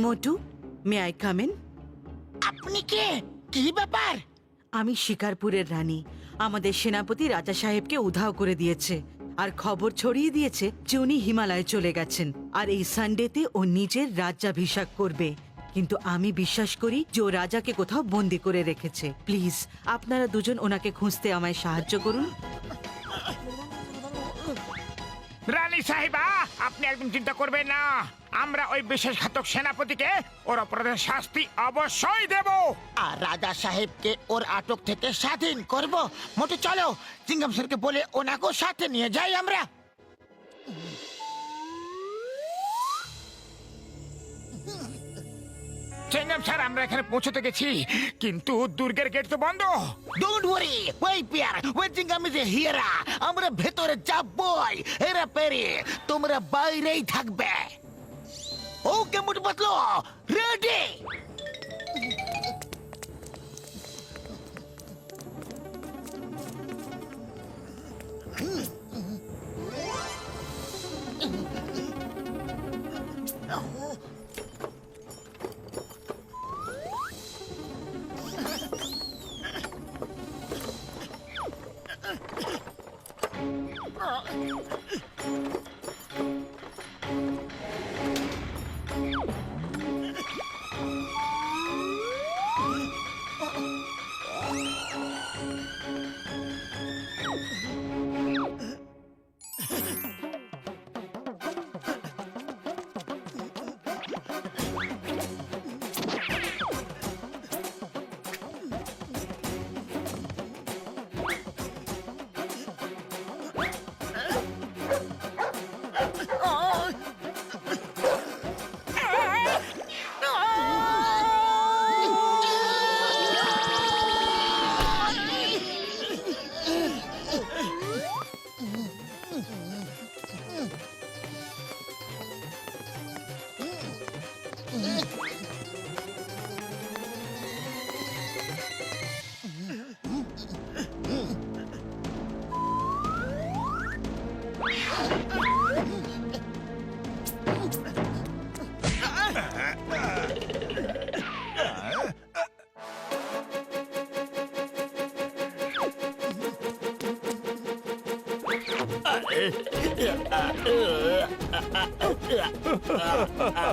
Motu, may I come in? আপনি কে? কি ব্যাপার? আমি শিকারপুরের রানী। আমাদের সেনাপতি রাজা সাহেবকে উধাও করে দিয়েছে আর খবর ছড়িয়ে দিয়েছে যে উনি হিমালয়ে চলে গেছেন আর এই সানডেতে ও নিজের রাজ্যাভিষেক করবে। কিন্তু আমি বিশ্বাস করি যে ও রাজাকে কোথাও বন্দি করে রেখেছে। প্লিজ আপনারা দুজন ওনাকে খুঁজতে আমায় সাহায্য করুন। রানী সাহেবা, আপনি একদম চিন্তা করবেন না। আমরা ওই বিশ্বাসঘাতক সেনাপতিকে ওর অপরাধের শাস্তি অবশ্যই দেব। আর রাজা সাহেবকে ওর আটক থেকে স্বাধীন করব। মোটে চলো, সিঙ্গাম স্যারকে বলে ওনাকেও সাথে নিয়ে যাই আমরা। চেঙ্গাম স্যার, আমরা এখানে পৌঁছতে গেছি, কিন্তু দুর্গের গেট তো বন্ধ। ডোন্ট ওয়ারি, ওই পিয়ার, ওই সিঙ্গাম ইজ হিয়ারা। আমরা ভেতরে যাবই, এরা পেরে তোমরা বাইরেই থাকবে। ওকে মোটু পাতলো, রেডি?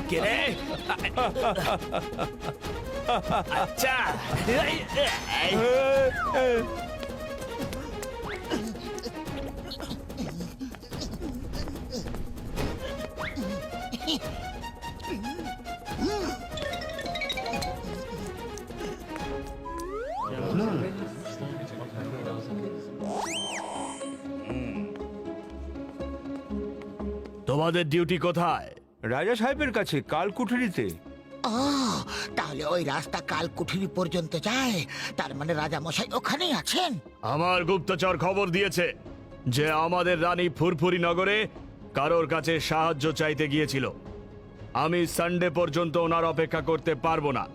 কে আচ্ছা তোমাদের ডিউটি কোথায়? রাজা সাহেবের কাছে, কালকুঠুরিতে। ও, তাহলে ওই রাস্তা কাল কুঠুরি পর্যন্ত যায়। তার মানে রাজা মশাই ওখানেই আছেন। আমার গুপ্তচর খবর দিয়েছে যে আমাদের রানী ফুরফুরি নগরে কারোর কাছে সাহায্য চাইতে গিয়েছিল। আমি সানডে পর্যন্ত ওনার অপেক্ষা করতে পারবো না।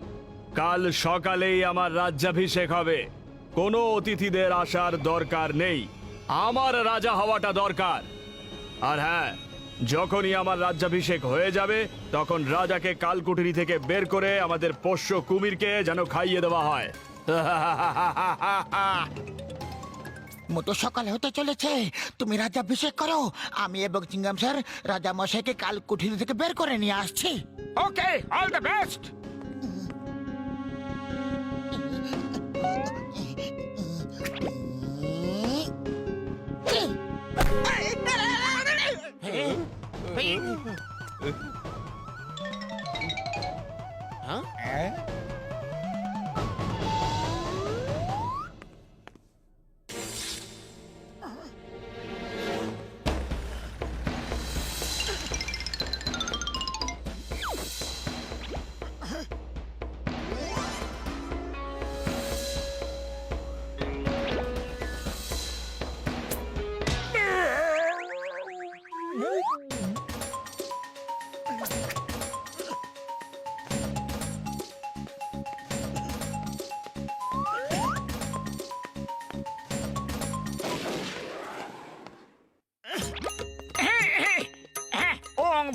কাল সকালেই আমার রাজ্যাভিষেক হবে। কোনো অতিথিদের আসার দরকার নেই। আমার রাজা হওয়াটা দরকার। আর হ্যাঁ, যখনই আমার রাজ্যাভিষেক হয়ে যাবে তখন রাজাকে কালকুঠুরি থেকে বের করে আমাদের পোষ্য কুমিরকে যেন খাইয়ে দেওয়া হয়। মোটো সকাল হতে চলেছে, তুমি রাজ্যাভিষেক করো। আমি এবং চিঙ্গাম স্যার রাজা মশাইকে কাল কুঠুরি থেকে বের করে নিয়ে আসছি। ওকে, অল দ্য বেস্ট।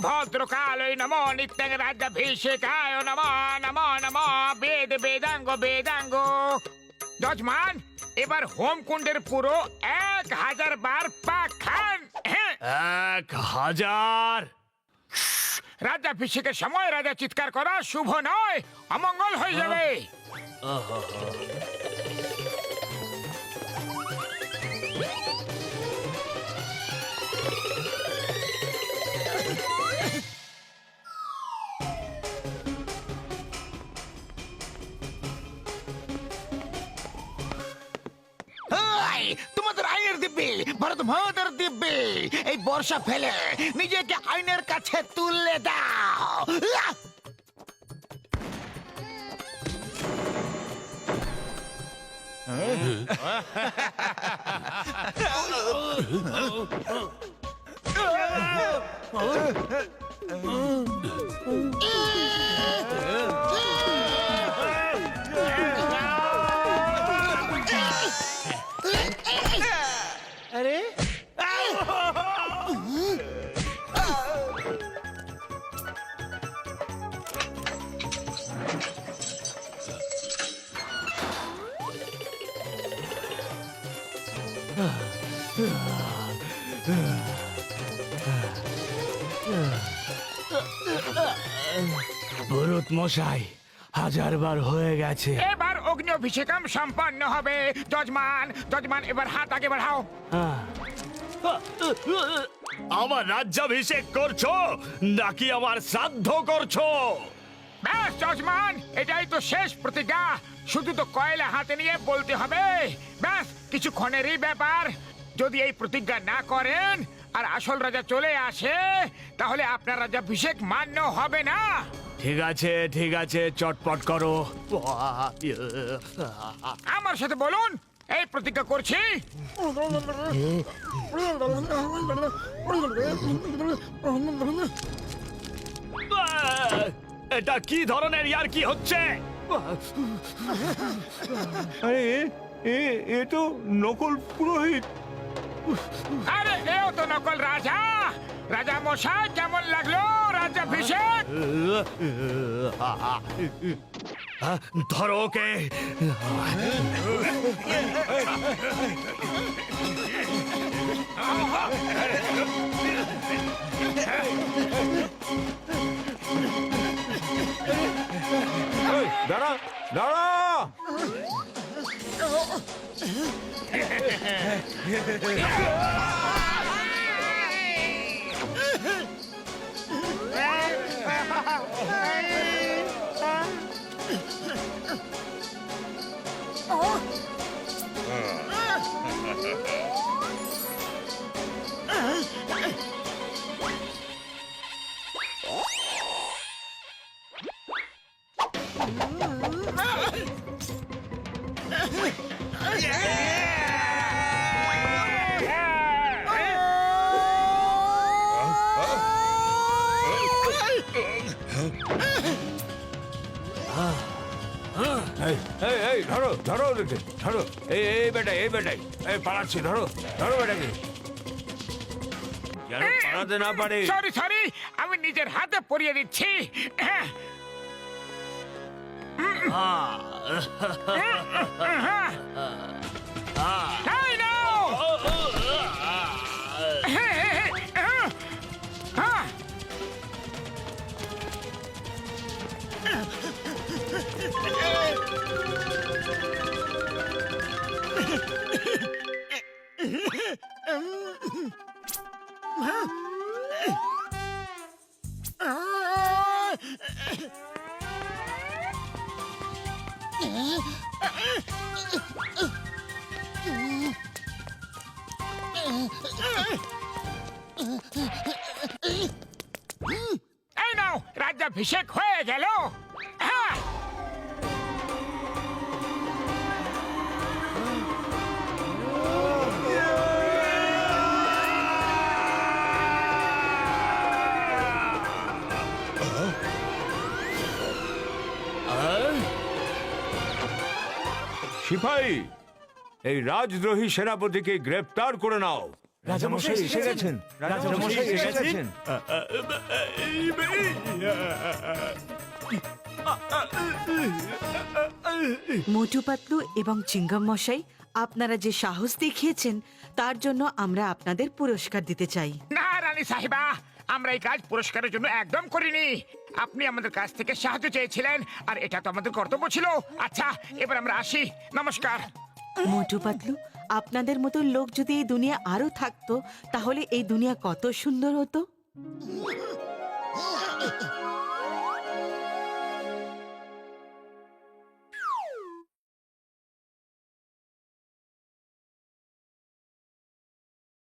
ভদ্রকালয় নমো নিত্যং রাজ্যাভিষেকায় নমো নমো নমো বেদ বেদাঙ্গ বেদাঙ্গ। যজমান, এবার হোমকুণ্ডের পুরো 1000 বার পাক খান। হ্যাঁ, 1000? রাজ্যাভিষেকের সময় রাজা চিৎকার করা শুভ নয়, অমঙ্গল হয়ে যাবে। হাই, তোমাদের আইনের দিব্যি, ভারত মাতার দিব্যি, এই বর্ষা ফেলে নিজেকে আইনের কাছে তুলে দাও। আহ! ভরত মশাই, 1000 বার হয়ে গেছে। এবার অগ্নি অভিষেকম সম্পন্ন হবে। যজমান, যজমান, এবার হাত আগে বাড়াও। আমার রাজ্যাভিষেক করছো নাকি আমার শ্রাদ্ধ করছো? ব্যাস যজমান, এটাই তো শেষ প্রতিজ্ঞা। শুধু তো কয়লা হাতে নিয়ে বলতে হবে। ব্যাস কিছুক্ষণেরই ব্যাপার। যদি এই প্রতিজ্ঞা না করেন আর আসল রাজা চলে আসে, তাহলে আপনার রাজ্যাভিষেক মান্য হবে না। ঠিক আছে, ঠিক আছে, চটপট করো। আমার সাথে বলুন, এই প্রতিজ্ঞা করছি। এটা কি ধরনের ইয়ার কি হচ্ছে? আরে এ তো নকল পুরোহিত। আরে এও তো নকল রাজা। রাজা মশাই, কেমন লাগলো রাজ্যাভিষেক? ধরো ওকে। এই, দাঁড়া দাঁড়া। এই ধরো ধরো ওদেরকে, ধরো। এই বেটাই, এই বেটাই, এই পালাচ্ছি, ধরো ধরো বেটাকে, যেন পালাতে না পারে। সরি সরি, আমি নিজের হাতে পরিয়ে দিচ্ছি। এই নাও। এই নাও, রাজ্যাভিষেক হয়ে গেল। হ্যাঁ, সিপাহী, এই রাজদ্রোহী সেনাপতিকে গ্রেফতার করে নাও। রাজামশাই এসে গেছেন, রাজামশাই এসে গেছেন। মোটু পাতলু এবং চিঙ্গম মশাই, আপনারা যে সাহস দেখিয়েছেন তার জন্য আমরা আপনাদের পুরস্কার দিতে চাই। না রানী সাহেবা, আমরা এই কাজ পুরস্কারের জন্য একদম করিনি। আপনি আমাদের কাছ থেকে সাহায্য চেয়েছিলেন আর এটা তো আমাদের কর্তব্য ছিল। আচ্ছা, এবার আমরা আসি, নমস্কার। মোটু পাতলু, আপনাদের মতো লোক যদি এই দুনিয়া আরো থাকতো তাহলে এই দুনিয়া কত সুন্দর হতো।